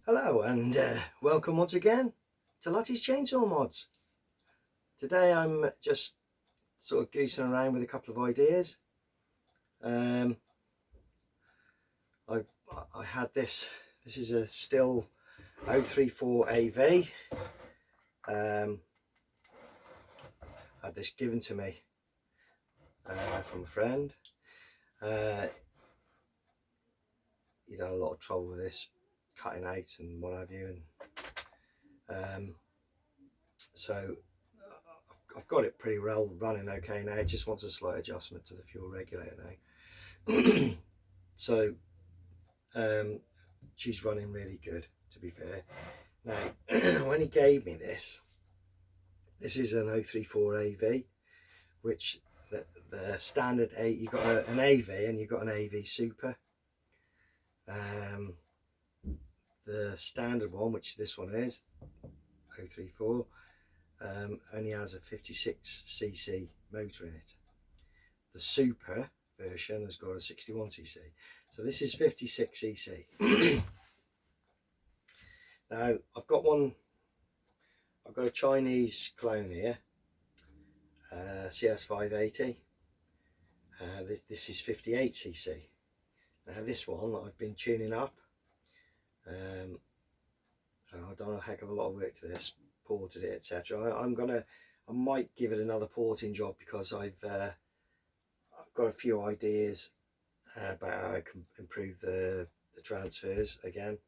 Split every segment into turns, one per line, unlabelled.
Hello and welcome once again to Lutys Chainsaw Mods. Today I'm just sort of goosing around with a couple of ideas. I had this is a sthil 034 AV. Had this given to me from a friend. He had a lot of trouble with this, cutting out and what have you, and so I've got it pretty well running okay now. It just wants a slight adjustment to the fuel regulator now. So she's running really good, to be fair. Now when he gave me this is an 034 AV, which the standard you got an AV and you got an AV Super. The standard one, which this one is 034, only has a 56cc motor in it. The Super version has got a 61cc, so this is 56cc. Now I've got a Chinese clone here, cs5800. This is 58cc. Now this one I've been tuning up. I've done a heck of a lot of work to this, ported it, etc. I might give it another porting job, because I've got a few ideas about how I can improve the transfers again.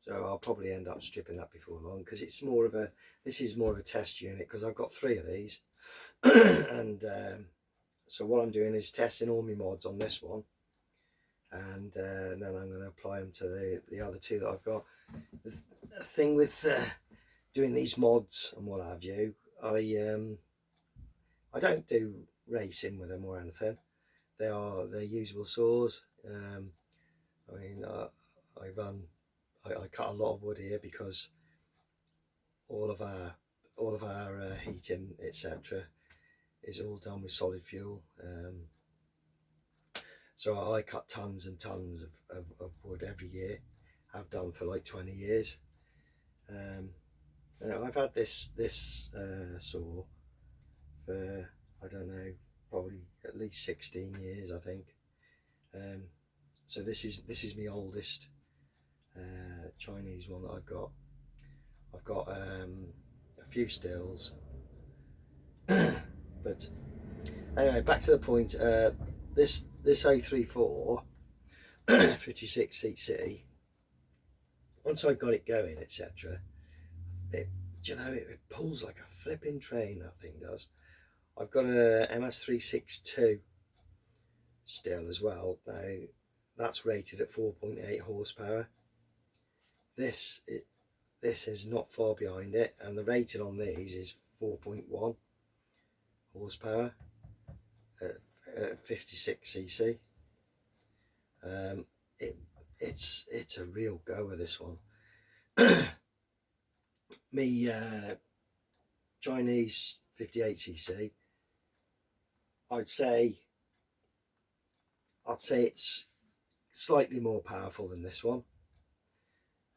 So I'll probably end up stripping that before long, because this is more of a test unit, because I've got 3 of these. And so what I'm doing is testing all my mods on this one, and then I'm going to apply them to the other 2 that I've got. The thing with doing these mods and what have you, I don't do racing with them or anything. They're usable saws. I mean, I cut a lot of wood here, because all of our heating, etc., is all done with solid fuel. So I cut tons and tons of wood every year. I've done for like 20 years. I've had this saw for, I don't know, probably at least 16 years, I think. So this is my oldest Chinese one that I've got. I've got a few stills. But anyway, back to the point. This 034 56cc, once I got it going, etc., it pulls like a flipping train, that thing does. I've got a MS362 still as well. Now that's rated at 4.8 horsepower. This is not far behind it, and the rating on these is 4.1 horsepower at 56cc. It's a real goer, this one. Me Chinese 58cc, I'd say it's slightly more powerful than this one,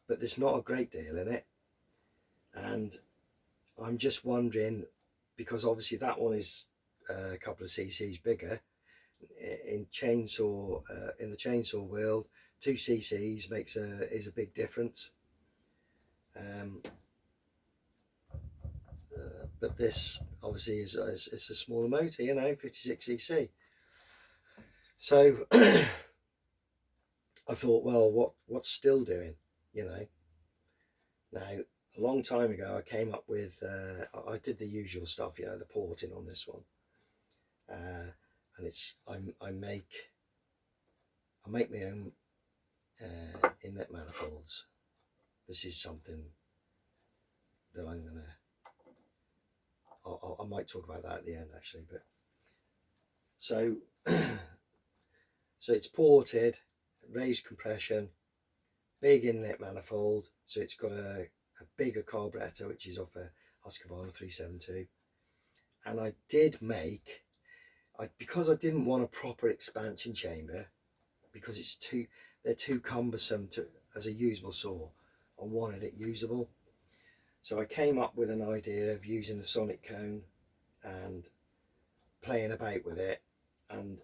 but there's not a great deal in it. And I'm just wondering, because obviously that one is a couple of cc's bigger. In the chainsaw world, 2 cc's is a big difference. But this obviously is a smaller motor, 56cc. So I thought, well, what's sthil doing, Now a long time ago I came up with, I did the usual stuff, the porting on this one, and I make my own inlet manifolds. This is something that I might talk about that at the end, actually. But so it's ported, raised compression, big inlet manifold. So it's got a bigger carburetor, which is off a Husqvarna 372. And I did make, because I didn't want a proper expansion chamber, because they're too cumbersome as a usable saw. I wanted it usable. So I came up with an idea of using a sonic cone and playing about with it, and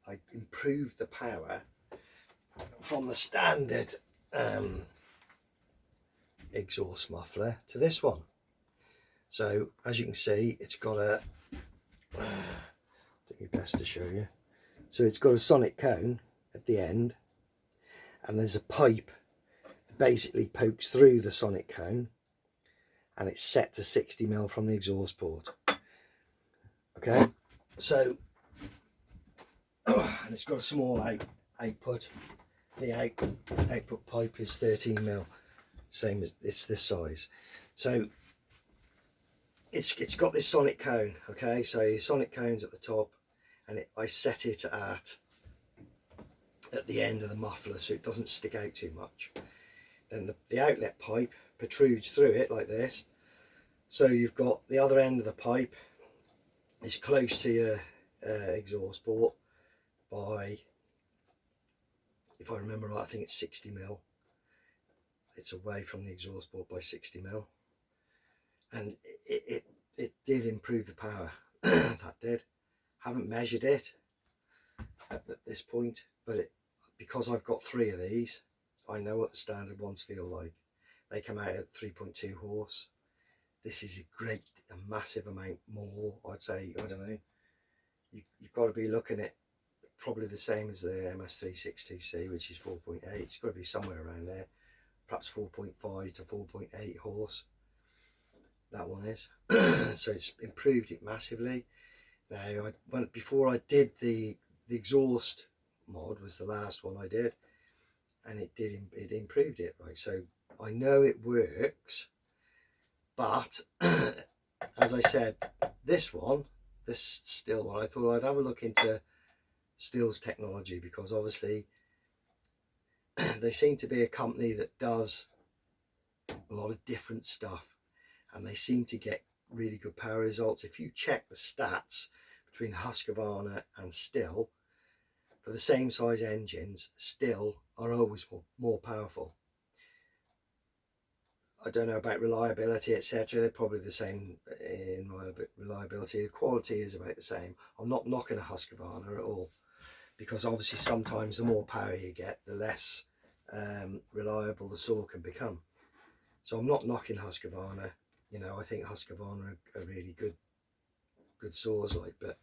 I improved the power from the standard exhaust muffler to this one. So as you can see, it's got a I think it's best to show you. So it's got a sonic cone at the end, and there's a pipe that basically pokes through the sonic cone, and it's set to 60mm from the exhaust port. Okay, so and it's got a small output. The output pipe is 13mm, same as it's this size. So it's got this sonic cone. Okay, so your sonic cone's at the top, and I set it at the end of the muffler so it doesn't stick out too much. Then the outlet pipe protrudes through it like this, so you've got the other end of the pipe is close to your exhaust port by, if I remember right, I think it's 60mm. It's away from the exhaust port by 60mm, and it did improve the power. That did. Haven't measured it at this point, but because I've got 3 of these, I know what the standard ones feel like. They come out at 3.2 horse. This is a massive amount more. I'd say, I don't know, you've got to be looking at probably the same as the MS362C, which is 4.8. It's got to be somewhere around there, perhaps 4.5 to 4.8 horse. That one is. So it's improved it massively. Now, before I did the exhaust mod, was the last one I did, and it improved it, right? So I know it works, but as I said, this STHil one, I thought I'd have a look into STHil's technology, because obviously they seem to be a company that does a lot of different stuff, and they seem to get really good power results. If you check the stats between Husqvarna and STHil, for the same size engines, STHil are always more powerful. I don't know about reliability, etc. They're probably the same in reliability. The quality is about the same. I'm not knocking a Husqvarna at all, because obviously sometimes the more power you get, the less reliable the saw can become. So I'm not knocking Husqvarna. You know, I think Husqvarna are really good saws, like, but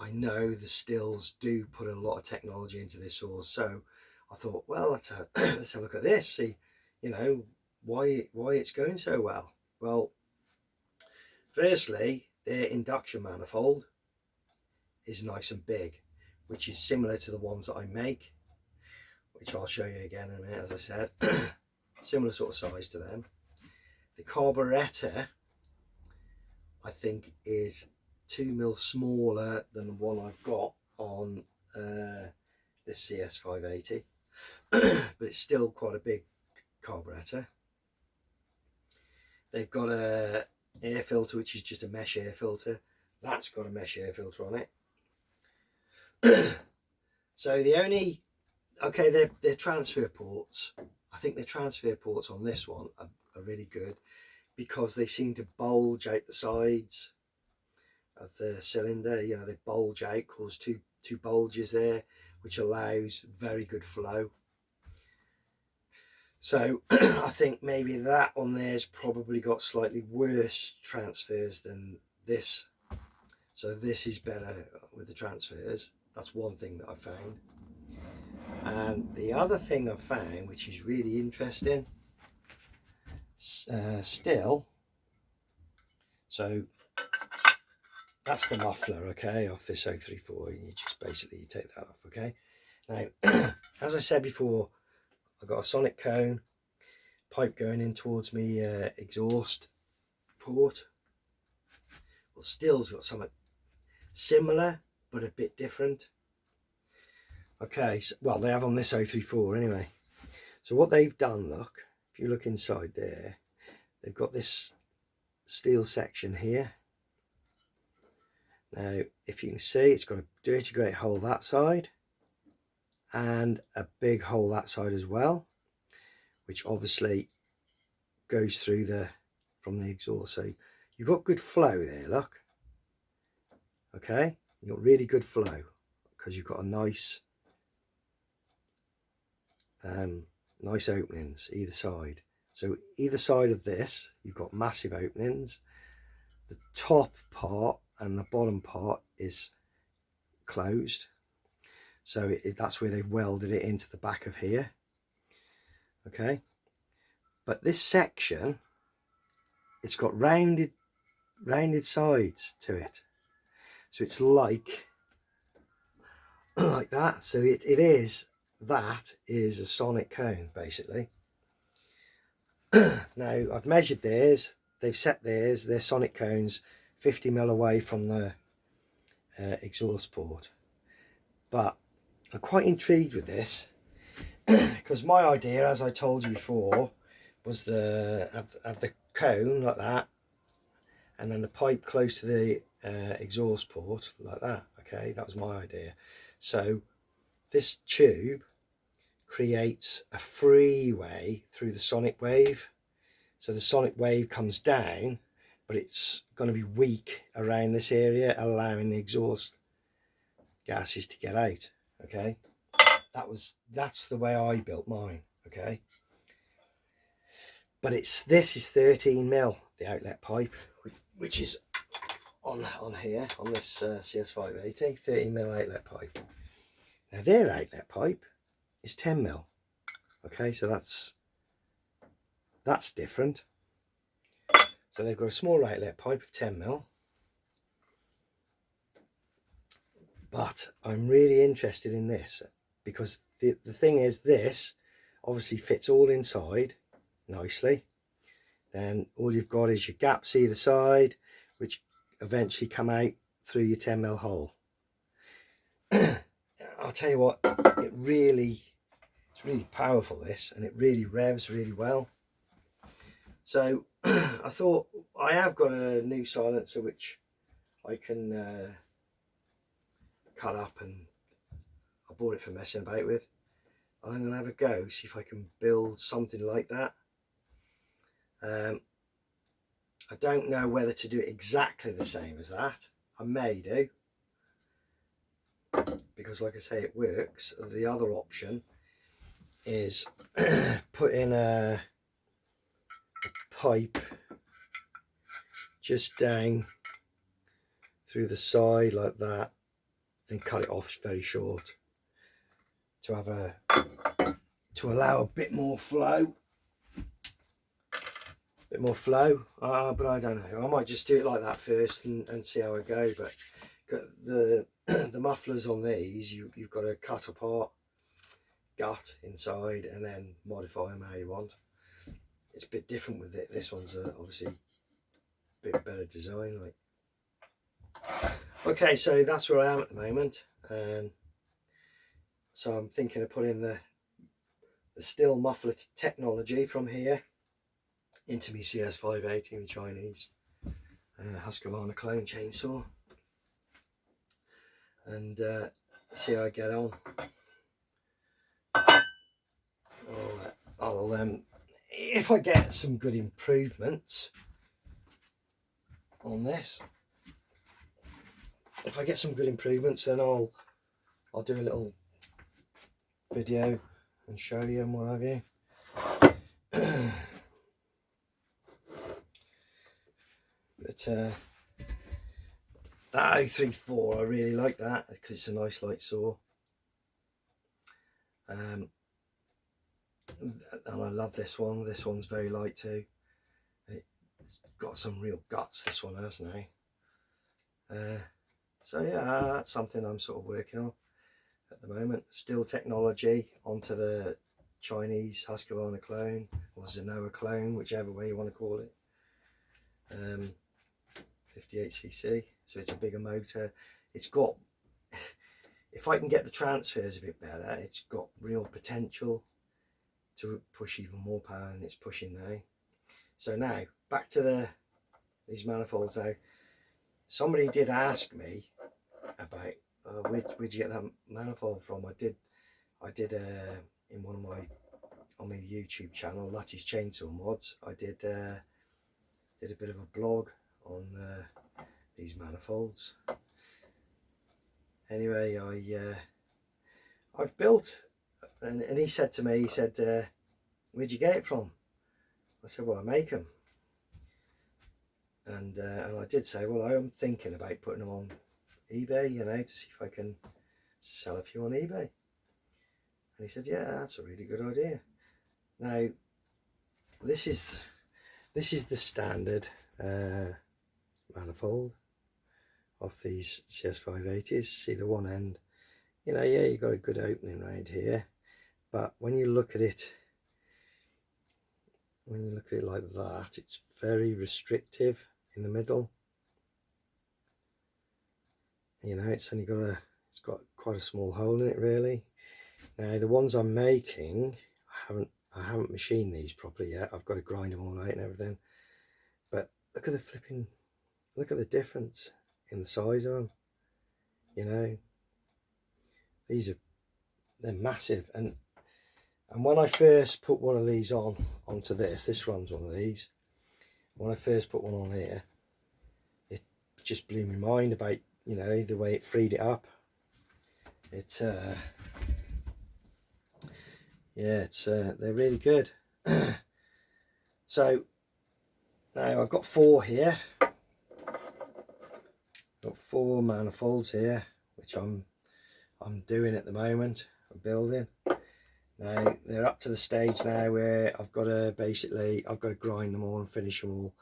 I know the STHils do put a lot of technology into their saws. So I thought, well, let's have a look at this, see, you know, why it's going so well. Well, firstly, their induction manifold is nice and big, which is similar to the ones that I make, which I'll show you again in a minute. As I said, similar sort of size to them. The carburettor, I think, is 2mm smaller than the one I've got on this CS5800, but it's still quite a big carburettor. They've got a air filter, which is just a mesh air filter. That's got a mesh air filter on it. So the only, okay, their transfer ports, I think the transfer ports on this one are really good, because they seem to bulge out the sides of the cylinder. You know, they bulge out, cause two bulges there, which allows very good flow. So I think maybe that on there's probably got slightly worse transfers than this. So this is better with the transfers. That's one thing that I found. And the other thing I found, which is really interesting, STHil. So that's the muffler, okay, off this 034. You just basically take that off, okay. Now, as I said before, I've got a sonic cone, pipe going in towards me exhaust port. Well, STHil's got something similar, but a bit different. Okay, so, well, they have on this 034 anyway. So what they've done, look, if you look inside there, they've got this steel section here. Now, if you can see, it's got a dirty grey hole that side and a big hole that side as well. which obviously goes through from the exhaust. So you've got good flow there, look. Okay, you've got really good flow because you've got a nice nice openings either side. So either side of this, you've got massive openings. The top part and the bottom part is closed. So that's where they've welded it into the back of here. Okay. But this section, it's got rounded sides to it. So it's like that. So that is a sonic cone, basically. Now I've measured theirs, they've set theirs, they're sonic cones 50mm away from the exhaust port. But I'm quite intrigued with this because my idea, as I told you before, was have the cone like that, and then the pipe close to the exhaust port like that. Okay, that was my idea. So this tube creates a freeway through the sonic wave. So the sonic wave comes down, but it's going to be weak around this area, allowing the exhaust gases to get out. Okay, that's the way I built mine. Okay, but this is 13mm, the outlet pipe, which is on here on this CS5800, 13mm outlet pipe. Now their outlet pipe is 10mm. Okay, so that's different. So they've got a small outlet pipe of 10mm. But I'm really interested in this because the thing is, this obviously fits all inside nicely. Then all you've got is your gaps either side, which eventually come out through your 10mm hole. I'll tell you what, it's really powerful, this, and it really revs really well. So I thought, I have got a new silencer which I can cut up, and I bought it for messing about with. I'm going to have a go, see if I can build something like that. I don't know whether to do it exactly the same as that. I may do, because like I say, it works. The other option is put in a pipe just down through the side like that, then cut it off very short to allow a bit more flow. But I don't know, I might just do it like that first and see how I go. But the mufflers on these, you've got to cut apart gut inside and then modify them how you want. It's a bit different with it. This one's obviously a bit better design, like. Okay, so that's where I am at the moment. So I'm thinking of putting the sthil muffler technology from here into my CS5800, my Chinese Husqvarna clone chainsaw, and see how I get on. I'll if I get some good improvements on this, then I'll do a little video and show you and what have you. But that 034, I really like that because it's a nice light saw. And I love this one. This one's very light too. It's got some real guts, this one has now. So yeah, that's something I'm sort of working on at the moment. Sthil technology onto the Chinese Husqvarna clone, or Zenoa clone, whichever way you want to call it. 58cc, so it's a bigger motor. It's got, if I can get the transfers a bit better, it's got real potential to push even more power than it's pushing now. So now back to these manifolds. Now somebody did ask me about where'd you get that manifold from. I did in one of my on my YouTube channel, Lutys Chainsaw Mods. I did a bit of a blog on these manifolds. Anyway, I've built, and he said to me, he said, where'd you get it from? I said, well, I make them. And I did say, well, I'm thinking about putting them on eBay, you know, to see if I can sell a few on eBay. And he said, yeah, that's a really good idea. Now, this is the standard manifold of these CS5800s. See the one end, you know, yeah, you've got a good opening right here, but when you look at it like that, it's very restrictive in the middle. You know, it's got quite a small hole in it, really. Now the ones I'm making, I haven't machined these properly yet. I've got to grind them all out and everything. But look at the difference in the size of them. You know, they're massive. And when I first put one of these onto this runs one of these. When I first put one on here, it just blew my mind about, you know, the way it freed it up. They're really good. So now I've got 4 here. Got 4 manifolds here, which I'm doing at the moment. I'm building. Now they're up to the stage now where I've got to grind them all and finish them all.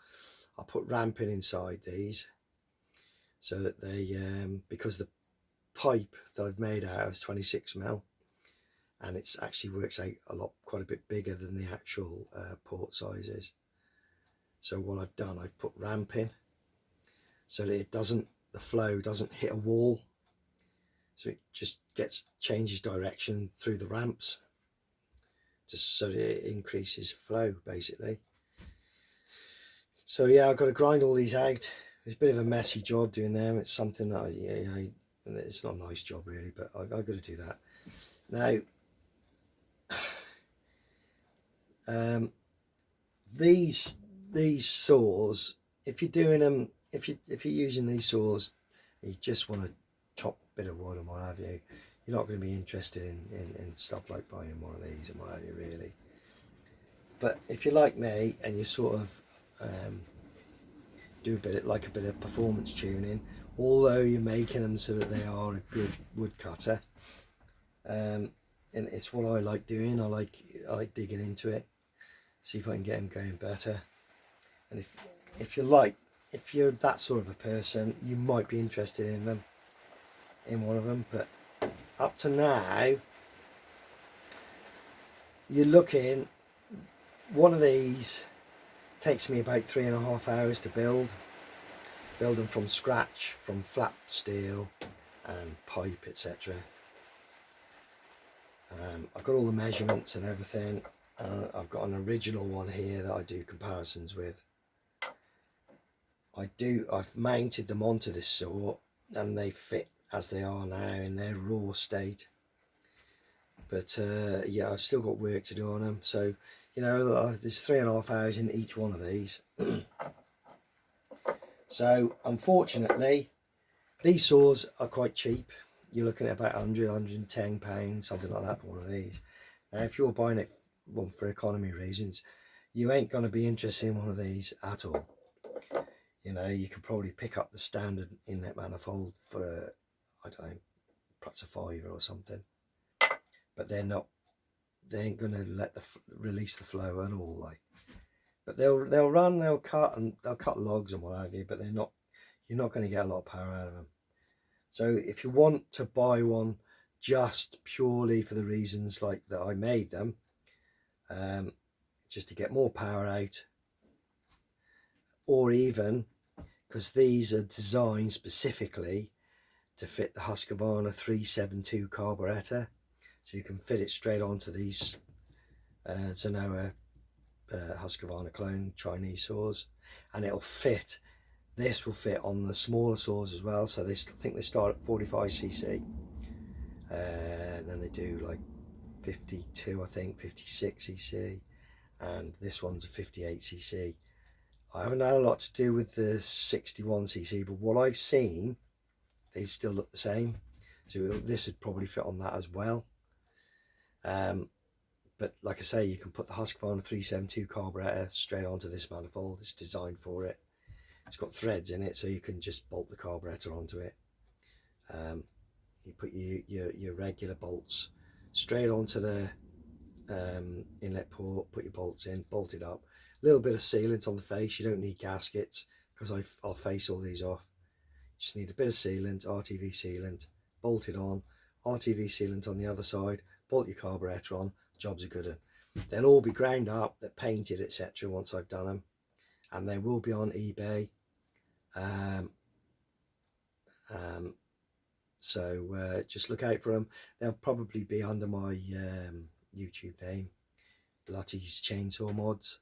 I'll put ramping inside these so that they because the pipe that I've made out is 26mm, and it's actually works out quite a bit bigger than the actual port sizes. So what I've done, I've put ramping so that the flow doesn't hit a wall, so it just changes direction through the ramps, just so that it increases flow basically. So yeah, I've got to grind all these out. It's a bit of a messy job doing them. It's something that it's not a nice job really, but I've got to do that. Now these saws, if you're doing them, if you're using these saws, you just want to chop a bit of wood and what have you, you're not going to be interested in stuff like buying one of these and what have you really. But if you're like me and you sort of do a bit of performance tuning, although you're making them so that they are a good woodcutter, and it's what I like doing. I like digging into it, see if I can get them going better. And if you're that sort of a person, you might be interested in one of them. But up to now, you're looking, one of these takes me about 3.5 hours to build them from scratch, from flat steel and pipe, etc. I've got all the measurements and everything. I've got an original one here that I do comparisons with. I've mounted them onto this saw and they fit as they are now in their raw state. But yeah, I've still got work to do on them. So, you know, there's 3.5 hours in each one of these. So unfortunately, these saws are quite cheap. You're looking at about £100–110, something like that for one of these. Now if you're buying it for economy reasons, you ain't going to be interested in one of these at all. You know, you could probably pick up the standard inlet manifold for I don't know, perhaps a £5 or something. But they ain't going to release the flow at all, like. But they'll run, they'll cut logs and what have you, but you're not going to get a lot of power out of them. So if you want to buy one just purely for the reasons like that I made them, just to get more power out, or even because these are designed specifically to fit the Husqvarna 372 carburetor, so you can fit it straight onto these Zenoa Husqvarna clone Chinese saws, and it'll fit. This will fit on the smaller saws as well. So I think they start at 45cc, and then they do like 52, I think 56cc, and this one's a 58cc. I haven't had a lot to do with the 61cc, but what I've seen, they still look the same, so this would probably fit on that as well. But like I say, you can put the Husqvarna 372 carburetor straight onto this manifold. It's designed for it. It's got threads in it, so you can just bolt the carburetor onto it. You put your regular bolts straight onto the inlet port, put your bolts in, bolt it up. A little bit of sealant on the face. You don't need gaskets because I'll face all these off. Just need a bit of sealant, RTV sealant, bolt it on, RTV sealant on the other side, bolt your carburetor on, jobs are good. They'll all be ground up, they're painted, etc. once I've done them, and they will be on eBay. So just look out for them. They'll probably be under my YouTube name, Lutys Chainsaw Mods,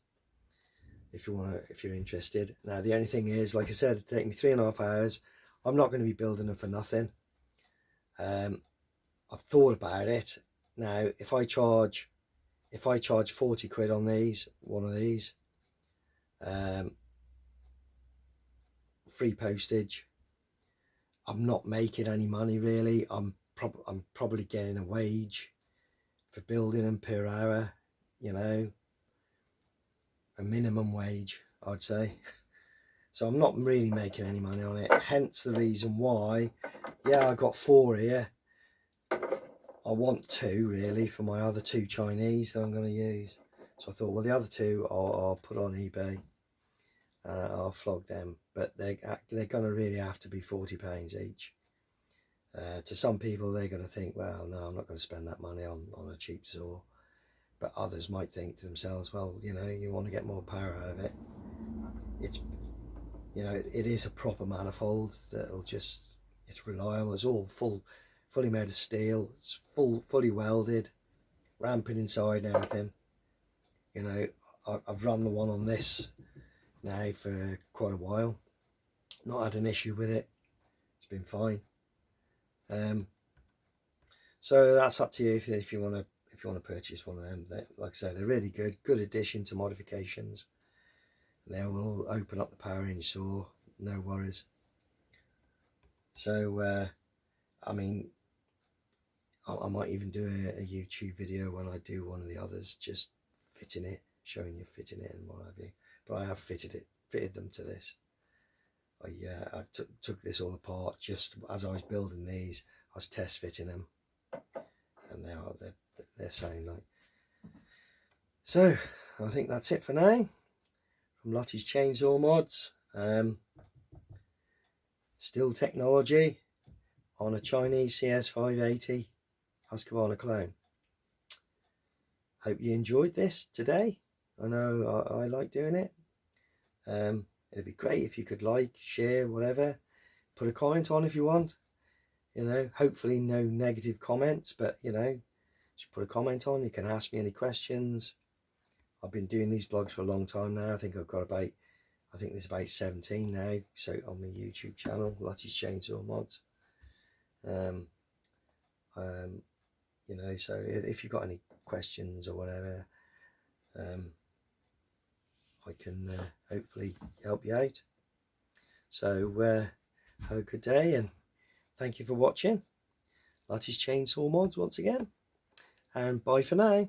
if you're interested. Now the only thing is, like I said, it'd take me 3.5 hours. I'm not going to be building them for nothing. I've thought about it. Now if I charge 40 quid on one of these, free postage, I'm not making any money really. I'm probably getting a wage for building them per hour, you know, a minimum wage, I'd say. So I'm not really making any money on it, hence the reason why, yeah, I got 4 here. I want 2 really for my other 2 Chinese that I'm going to use. So I thought, well, the other 2 I'll put on eBay. I'll flog them, but they're going to really have to be £40 each. To some people, they're going to think, well, no, I'm not going to spend that money on a cheap saw. But others might think to themselves, well, you know, you want to get more power out of it. It's, you know, it is a proper manifold that'll just, it's reliable. It's all fully made of steel. It's fully welded, ramping inside and everything. You know, I've run the one on this now for quite a while, not had an issue with it. It's been fine. So that's up to you if you want to purchase one of them. Like I say, they're really good addition to modifications. They will open up the power in your saw, no worries. So I mean, I might even do a YouTube video when I do one of the others, just fitting it, showing you fitting it and what have you. But I have fitted them to this. I took this all apart just as I was building these. I was test fitting them, and they're sound like. So I think that's it for now from Lutys Chainsaw Mods. Still technology on a Chinese CS5800 Husqvarna clone. Hope you enjoyed this today. I know I like doing it. It'd be great if you could like, share, whatever. Put a comment on if you want. You know, hopefully no negative comments, but you know, just put a comment on. You can ask me any questions. I've been doing these blogs for a long time now. I think I've got about, I think there's about 17 now. So on my YouTube channel, Lutys Chainsaw Mods. You know, so if you've got any questions or whatever, I can hopefully help you out. So have a good day, and thank you for watching. Lutys Chainsaw Mods once again, and bye for now.